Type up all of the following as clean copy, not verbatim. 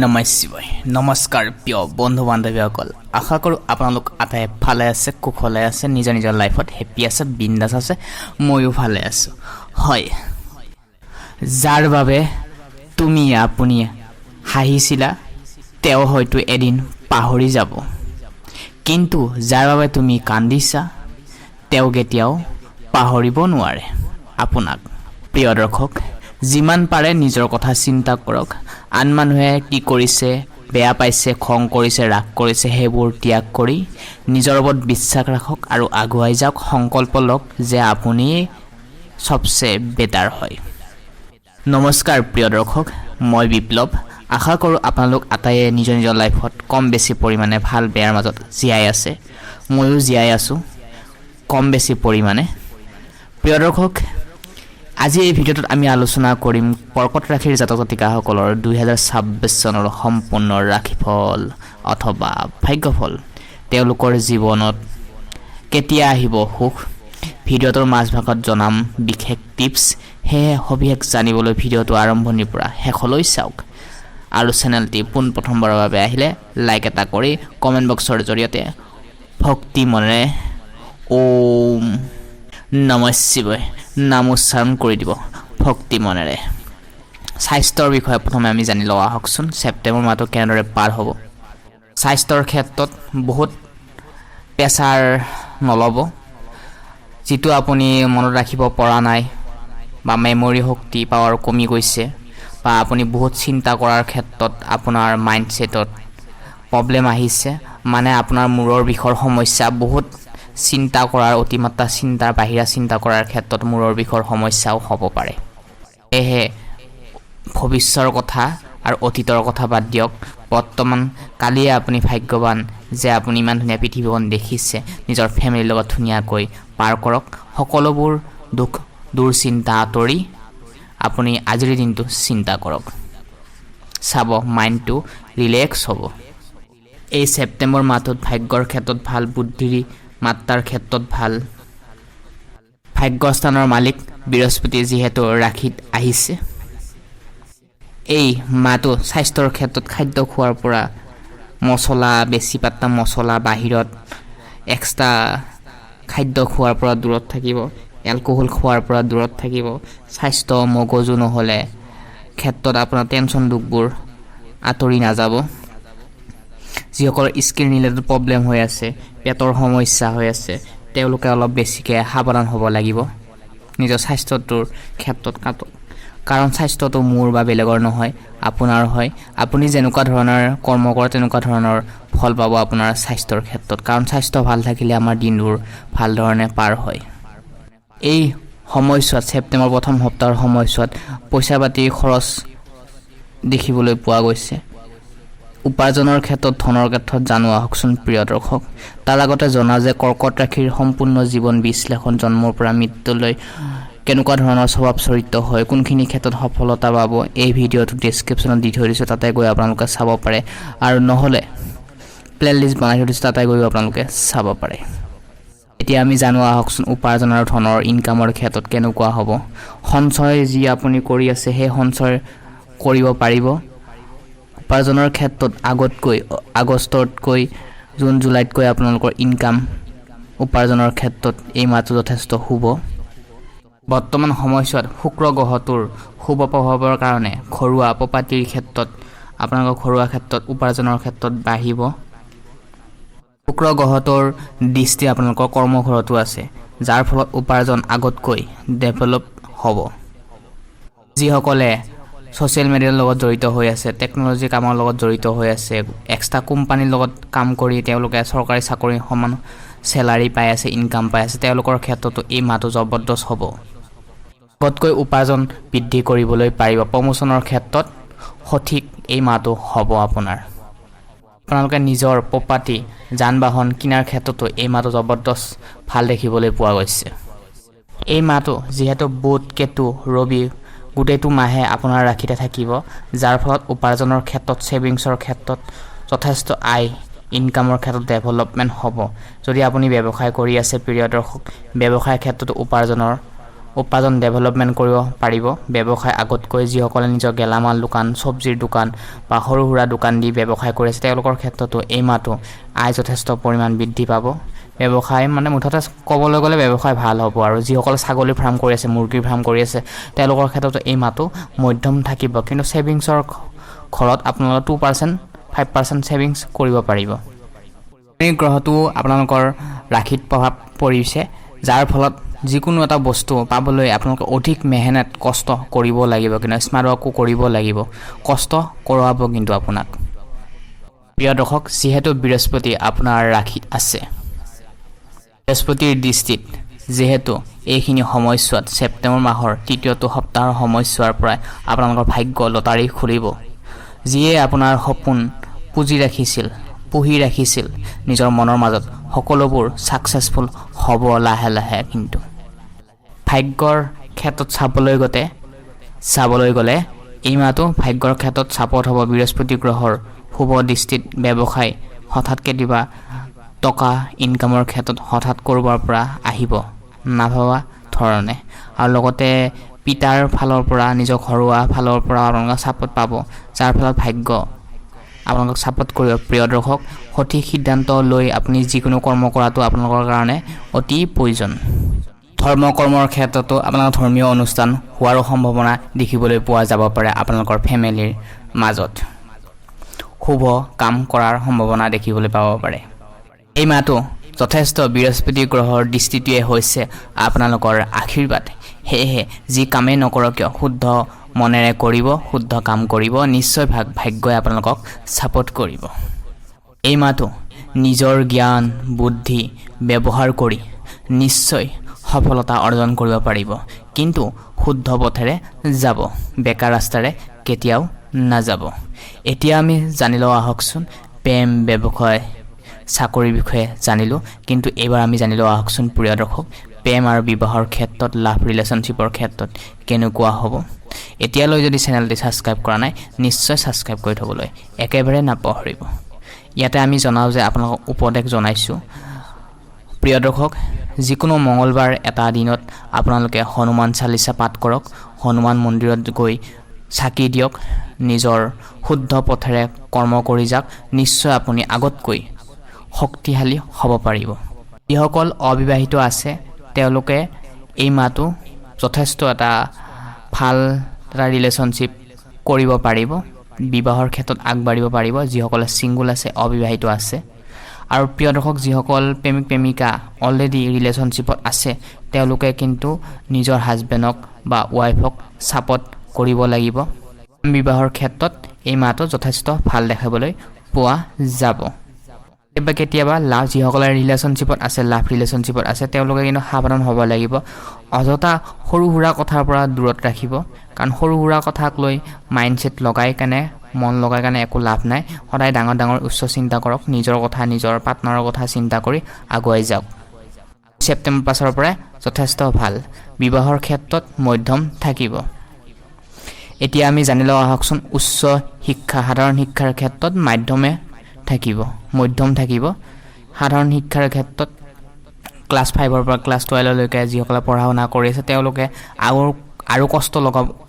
নমস্কাৰ নমস্কাৰ প্ৰিয় বন্ধু বান্ধৱীসকল আশা কৰোঁ আপোনালোক আটাই ভালে আছে কুশলে আছে নিজৰ নিজৰ লাইফত হেপি আছে বিন্দাছ আছে ময়ো ভালে আছোঁ হয় যাৰ বাবে তুমি আপুনি হাঁহিছিলা তেওঁ হয়তো এদিন পাহৰি যাব কিন্তু যাৰ বাবে তুমি কান্দিছা তেওঁ কেতিয়াও পাহৰিব নোৱাৰে আপোনাক প্ৰিয় দৰ্শক যিমান পাৰে নিজৰ কথা চিন্তা কৰক আন মানুহে কি কৰিছে বেয়া পাইছে খং কৰিছে ৰাগ কৰিছে হেবোৰ ত্যাগ কৰি নিজৰ ওপৰত বিশ্বাস ৰাখক আৰু আগুৱাই যাওক সংকল্প লওক যে আপুনি সবচে বেটাৰ হয় নমস্কাৰ প্ৰিয় দৰ্শক মই বিপ্লৱ আশা কৰোঁ আপোনালোক আটাইয়ে নিজৰ নিজৰ লাইফত কম বেছি পৰিমাণে ভাল বেয়াৰ মাজত জীয়াই আছে ময়ো জীয়াই আছোঁ কম বেছি পৰিমাণে প্ৰিয় দৰ্শক আজি এই ভিডিঅ'টোত আমি আলোচনা কৰিম কৰ্কট ৰাশিৰ জাতক জাতিকাসকলৰ 2026 চনৰ সম্পূৰ্ণ ৰাশিফল অথবা ভাগ্যফল তেওঁলোকৰ জীৱনত কেতিয়া আহিব সুখ ভিডিঅ'টোৰ মাজভাগত জনাম বিশেষ টিপছ সেয়ে সবিশেষ জানিবলৈ ভিডিঅ'টো আৰম্ভণিৰ পৰা শেষলৈ চাওক আৰু চেনেলটি পোনপ্ৰথমবাৰৰ বাবে আহিলে লাইক এটা কৰি কমেণ্ট বক্সৰ জৰিয়তে ভক্তি মনেৰে ওম নমঃ শিৱায় নাম উচ্চাৰণ কৰি দিব ভক্তি মনেৰে স্বাস্থ্যৰ বিষয়ে প্ৰথমে আমি জানি লওঁ আহকচোন ছেপ্টেম্বৰ মাহটো কেনেদৰে পাৰ হ'ব স্বাস্থ্যৰ ক্ষেত্ৰত বহুত প্ৰেছাৰ নল'ব যিটো আপুনি মনত ৰাখিব পৰা নাই বা মেমৰি শক্তি পাৱাৰ কমি গৈছে বা আপুনি বহুত চিন্তা কৰাৰ ক্ষেত্ৰত আপোনাৰ মাইণ্ডছেটত প্ৰব্লেম আহিছে মানে আপোনাৰ মূৰৰ বিষৰ সমস্যা বহুত চিন্তা কৰাৰ অতিমাত্ৰা চিন্তাৰ বাহিৰা চিন্তা কৰাৰ ক্ষেত্ৰত মূৰৰ বিষৰ সমস্যাও হ'ব পাৰে এহে ভৱিষ্যতৰ কথা আৰু অতীতৰ কথা বাদ দিয়ক বৰ্তমান কালিয়ে আপুনি ভাগ্যৱান যে আপুনি ইমান ধুনীয়া পৃথিৱীখন দেখিছে নিজৰ ফেমিলিৰ লগত ধুনীয়াকৈ পাৰ কৰক সকলোবোৰ দুখ দুশ্চিন্তা আঁতৰি আপুনি আজিৰ দিনটো চিন্তা কৰক চাব মাইণ্ডটো ৰিলেক্স হ'ব এই ছেপ্টেম্বৰ মাহটোত ভাগ্যৰ ক্ষেত্ৰত ভাল বুদ্ধিৰ মাত্ৰাৰ ক্ষেত্ৰত ভাল ভাগ্যস্থানৰ মালিক বৃহস্পতি যিহেতু ৰাশিত আহিছে এই মাহটো স্বাস্থ্যৰ ক্ষেত্ৰত খাদ্য খোৱাৰ পৰা মছলা বেছি পাত্তা মছলা বাহিৰত এক্সট্ৰা খাদ্য খোৱাৰ পৰা দূৰত থাকিব এলকহল খোৱাৰ পৰা দূৰত থাকিব স্বাস্থ্য মগজু নহ'লে ক্ষেত্ৰত আপোনাৰ টেনশ্যন দুখবোৰ আঁতৰি নাযাব যিসকলৰ স্কিন ৰিলেটেড প্ৰব্লেম হৈ আছে পেটৰ সমস্যা হৈ আছে তেওঁলোকে অলপ বেছিকৈ সাৱধান হ'ব লাগিব নিজৰ স্বাস্থ্যটোৰ ক্ষেত্ৰত কাৰণ স্বাস্থ্যটো মোৰ বা বেলেগৰ নহয় আপোনাৰ হয় আপুনি যেনেকুৱা ধৰণৰ কৰ্ম কৰে তেনেকুৱা ধৰণৰ ফল পাব আপোনাৰ স্বাস্থ্যৰ ক্ষেত্ৰত কাৰণ স্বাস্থ্য ভাল থাকিলে আমাৰ দিনবোৰ ভাল ধৰণে পাৰ হয় এই সময়ছোৱাত ছেপ্টেম্বৰ প্ৰথম সপ্তাহৰ সময়ছোৱাত পইচা পাতি খৰচ দেখিবলৈ পোৱা গৈছে উপাৰ্জনৰ ক্ষেত্ৰত ধনৰ ক্ষেত্ৰত জানো আহকচোন প্ৰিয় দৰ্শক তাৰ আগতে জনা যে কৰ্কট ৰাশিৰ সম্পূৰ্ণ জীৱন বিশ্লেষণ জন্মৰ পৰা মৃত্যুলৈ কেনেকুৱা ধৰণৰ স্বভাৱ চৰিত্ৰ হয় কোনখিনি ক্ষেত্ৰত সফলতা পাব এই ভিডিঅ'টো ডেছক্ৰিপশ্যনত দি থৈ দিছোঁ তাতে গৈ আপোনালোকে চাব পাৰে আৰু নহ'লে প্লেলিষ্ট বনাই থৈ দিছোঁ তাতে গৈ আপোনালোকে চাব পাৰে এতিয়া আমি জানো আহকচোন উপাৰ্জন আৰু ধনৰ ইনকামৰ ক্ষেত্ৰত কেনেকুৱা হ'ব সঞ্চয় যি আপুনি কৰি আছে সেই সঞ্চয় কৰিব পাৰিব উপাৰ্জনৰ ক্ষেত্ৰত আগষ্টতকৈ জুন জুলাইতকৈ আপোনালোকৰ ইনকাম উপাৰ্জনৰ ক্ষেত্ৰত এই মাহটো যথেষ্ট শুভ বৰ্তমান সময়ছোৱাত শুক্ৰ গ্ৰহটোৰ শুভ প্ৰভাৱৰ কাৰণে ঘৰুৱা প্ৰপাৰ্টিৰ ক্ষেত্ৰত আপোনালোকৰ ঘৰুৱা ক্ষেত্ৰত উপাৰ্জনৰ ক্ষেত্ৰত বাঢ়িব শুক্ৰ গ্ৰহটোৰ দৃষ্টি আপোনালোকৰ কৰ্মঘৰতো আছে যাৰ ফলত উপাৰ্জন আগতকৈ ডেভেলপ হ'ব যিসকলে ছ'চিয়েল মিডিয়াৰ লগত জড়িত হৈ আছে টেকন'লজি কামৰ লগত জড়িত হৈ আছে এক্সট্ৰা কোম্পানীৰ লগত কাম কৰি তেওঁলোকে চৰকাৰী চাকৰি সমান চেলাৰী পাই আছে ইনকাম পাই আছে তেওঁলোকৰ ক্ষেত্ৰতো এই মাহটো জবৰদস্ত হ'ব আগতকৈ উপাৰ্জন বৃদ্ধি কৰিবলৈ পাৰিব প্ৰমোচনৰ ক্ষেত্ৰত সঠিক এই মাহটো হ'ব আপোনালোকে নিজৰ প্ৰপাৰ্টি যান বাহন কিনাৰ ক্ষেত্ৰতো এই মাহটো জবৰদস্ত ভাল দেখিবলৈ পোৱা গৈছে এই মাহটো যিহেতু বুধ কেতু ৰবি গোটেইটো মাহে আপোনাৰ ৰাশিতে থাকিব যাৰ ফলত উপাৰ্জনৰ ক্ষেত্ৰত ছেভিংছৰ ক্ষেত্ৰত যথেষ্ট আয় ইনকামৰ ক্ষেত্ৰত ডেভেলপমেণ্ট হ'ব যদি আপুনি ব্যৱসায় কৰি আছে প্ৰিয় দৰ্শক ব্যৱসায়ৰ ক্ষেত্ৰতো উপাৰ্জনৰ উৎপাদন ডেভেলপমেণ্ট কৰিব পাৰিব ব্যৱসায় আগতকৈ যিসকলে নিজৰ গেলামাল দোকান চব্জিৰ দোকান বা সৰু সুৰা দোকান দি ব্যৱসায় কৰি আছে তেওঁলোকৰ ক্ষেত্ৰতো এই মাহটো আয় যথেষ্ট পৰিমাণ বৃদ্ধি পাব ব্যৱসায় মানে মুঠতে ক'বলৈ গ'লে ব্যৱসায় ভাল হ'ব আৰু যিসকলে ছাগলী ফাৰ্ম কৰি আছে মুৰ্গীৰ ফাৰ্ম কৰি আছে তেওঁলোকৰ ক্ষেত্ৰতো এই মাহটো মধ্যম থাকিব কিন্তু ছেভিংছৰ ঘৰত আপোনালোকে 2% 5% ছেভিংছ কৰিব পাৰিব এই গ্ৰহটো আপোনালোকৰ ৰাশিত প্ৰভাৱ পৰিছে যাৰ ফলত যিকোনো এটা বস্তু পাবলৈ আপোনালোকে অধিক মেহনত কষ্ট কৰিব লাগিব কিন্তু স্মাৰ্ট ৱৰ্কো কৰিব লাগিব কষ্ট কৰাব কিন্তু আপোনাক প্ৰিয় দৰ্শক যিহেতু বৃহস্পতি আপোনাৰ ৰাশিত আছে বৃহস্পতিৰ দৃষ্টিত যেহেতু এইখিনি সময়ছোৱাত ছেপ্টেম্বৰ মাহৰ তৃতীয়টো সপ্তাহৰ সময়ছোৱাৰ পৰাই আপোনালোকৰ ভাগ্য লটাৰী খুলিব যিয়ে আপোনাৰ সপোন পুঁজি ৰাখিছিল নিজৰ মনৰ মাজত সকলোবোৰ সাকসেসফুল হ'ব লাহে লাহে কিন্তু ভাগ্যৰ ক্ষেত্ৰত চাবলৈ গ'লে এই মাহটো ভাগ্যৰ ক্ষেত্ৰত ছাপোৰ্ট হ'ব বৃহস্পতি গ্ৰহৰ শুভ দৃষ্টিত ব্যৱসায় হঠাৎ কেতিয়াবা টকা ইনকামৰ ক্ষেত্ৰত হঠাৎ কৰবাৰ পৰা আহিব নাভাবা ধৰণে আৰু লগতে পিতাৰ ফালৰ পৰা নিজৰ ঘৰুৱা ফালৰ পৰা আপোনালোকে ছাপোৰ্ট পাব যাৰ ফলত ভাগ্য আপোনালোকক ছাপোৰ্ট কৰিব প্ৰিয় দৰ্শক সঠিক সিদ্ধান্ত লৈ আপুনি যিকোনো কৰ্ম কৰাটো আপোনালোকৰ কাৰণে অতি প্ৰয়োজন কৰ্মৰ ক্ষেত্ৰতো আপোনালোকৰ ধৰ্মীয় অনুষ্ঠান হোৱাৰো সম্ভাৱনা দেখিবলৈ পোৱা যাব পাৰে আপোনালোকৰ ফেমিলিৰ মাজত শুভ কাম কৰাৰ সম্ভাৱনা দেখিবলৈ পাব পাৰে এই মাহটো যথেষ্ট বৃহস্পতি গ্ৰহৰ দৃষ্টিটোৱে হৈছে আপোনালোকৰ আশীৰ্বাদ হেহে যি কামেই নকৰক কিয় শুদ্ধ মনেৰে কৰিব শুদ্ধ কাম কৰিব নিশ্চয় ভাগ্যই আপোনালোকক ছাপোৰ্ট কৰিব এই মাহটো নিজৰ জ্ঞান বুদ্ধি ব্যৱহাৰ কৰি নিশ্চয় সফলতা অৰ্জন কৰিব পাৰিব কিন্তু শুদ্ধ পথেৰে যাব বেকাৰ ৰাস্তাৰে কেতিয়াও নাযাব এতিয়া আমি জানি লওঁ আহকচোন প্ৰেম ব্যৱসায় চাকৰিৰ বিষয়ে জানিলোঁ কিন্তু এইবাৰ আমি জানি লওঁ আহকচোন প্ৰিয় দৰ্শক প্ৰেম আৰু বিবাহৰ ক্ষেত্ৰত লাভ ৰিলেশ্যনশ্বিপৰ ক্ষেত্ৰত কেনেকুৱা হ'ব এতিয়ালৈ যদি চেনেলটি ছাবস্ক্ৰাইব কৰা নাই নিশ্চয় ছাবস্ক্ৰাইব কৰি থ'বলৈ একেবাৰে নাপাহৰিব ইয়াতে আমি জনাওঁ যে আপোনালোকক উপদেশ জনাইছোঁ প্ৰিয় দৰ্শক যিকোনো মঙ্গলবাৰ এটা দিনত আপোনালোকে হনুমান চালিচা পাঠ কৰক হনুমান মন্দিৰত গৈ চাকি দিয়ক নিজৰ শুদ্ধ পথেৰে কৰ্ম কৰি যাওক নিশ্চয় আপুনি আগতকৈ শক্তিশালী হ'ব পাৰিব যিসকল অবিবাহিত আছে তেওঁলোকে এই মাহটো যথেষ্ট এটা ভাল এটা ৰিলেশ্যনশ্বিপ কৰিব পাৰিব বিবাহৰ ক্ষেত্ৰত আগবাঢ়িব পাৰিব যিসকলে ছিংগল আছে অবিবাহিত আছে আৰু প্ৰিয় দৰ্শক যিসকল প্ৰেমিক প্ৰেমিকা অলৰেডি ৰিলেশ্যনশ্বিপত আছে তেওঁলোকে কিন্তু নিজৰ হাজবেণ্ডক বা ৱাইফক ছাপোৰ্ট কৰিব লাগিব বিবাহৰ ক্ষেত্ৰত এই মাহটো যথেষ্ট ভাল দেখাবলৈ পোৱা যাব কেতিয়াবা লাভ যিসকলে ৰিলেশ্যনশ্বিপত আছে লাভ ৰিলেশ্যনশ্বিপত আছে তেওঁলোকে কিন্তু সাৱধান হ'ব লাগিব অযথা সৰু সুৰা কথাৰ পৰা দূৰত ৰাখিব কাৰণ সৰু সুৰা কথাক লৈ মাইণ্ডছেট মন লগাই কাৰণে একো লাভ নাই সদায় ডাঙৰ ডাঙৰ উচ্চ চিন্তা কৰক নিজৰ কথা নিজৰ পাৰ্টনাৰৰ কথা চিন্তা কৰি আগুৱাই যাওক ছেপ্টেম্বৰ পাছৰ পৰা যথেষ্ট ভাল বিবাহৰ ক্ষেত্ৰত মধ্যম থাকিব এতিয়া আমি জানি লওঁ আহকচোন উচ্চ শিক্ষা সাধাৰণ শিক্ষাৰ ক্ষেত্ৰত মধ্যম থাকিব সাধাৰণ শিক্ষাৰ ক্ষেত্ৰত ক্লাছ 5ৰ পৰা ক্লাছ 12 লৈকে যিসকলে পঢ়া শুনা কৰি আছে তেওঁলোকে আৰু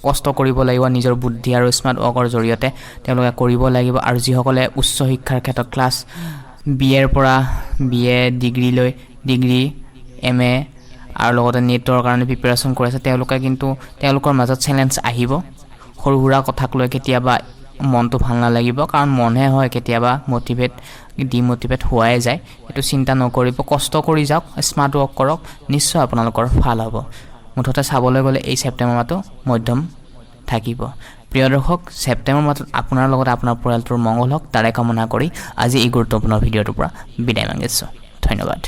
কষ্ট কৰিব লাগিব নিজৰ বুদ্ধি আৰু স্মাৰ্ট ৱৰ্কৰ জৰিয়তে তেওঁলোকে কৰিব লাগিব আৰু যিসকলে উচ্চ শিক্ষাৰ ক্ষেত্ৰত ক্লাছ BA পৰা BA ডিগ্ৰী MA আৰু লগতে নেটৰ কাৰণে প্ৰিপাৰেচন কৰি আছে তেওঁলোকে কিন্তু তেওঁলোকৰ মাজত চেলেঞ্জ আহিব সৰু সুৰা কথাক লৈ কেতিয়াবা মনটো ভাল নালাগিব কাৰণ মনহে হয় কেতিয়াবা ডিমোটিভেট হোৱাই যায় এইটো চিন্তা নকৰিব কষ্ট কৰি যাওক স্মাৰ্ট ৱৰ্ক কৰক নিশ্চয় আপোনালোকৰ ভাল হ'ব মুঠতে চাবলৈ গ'লে এই ছেপ্টেম্বৰ মাহটো মধ্যম থাকিব প্ৰিয় দৰ্শক ছেপ্টেম্বৰ মাহত আপোনাৰ লগত আপোনাৰ পৰিয়ালটোৰ মংগল হওক তাৰে কামনা কৰি আজি এই গুৰুত্বপূৰ্ণ ভিডিঅ'টোৰ পৰা বিদায় মাগিছোঁ ধন্যবাদ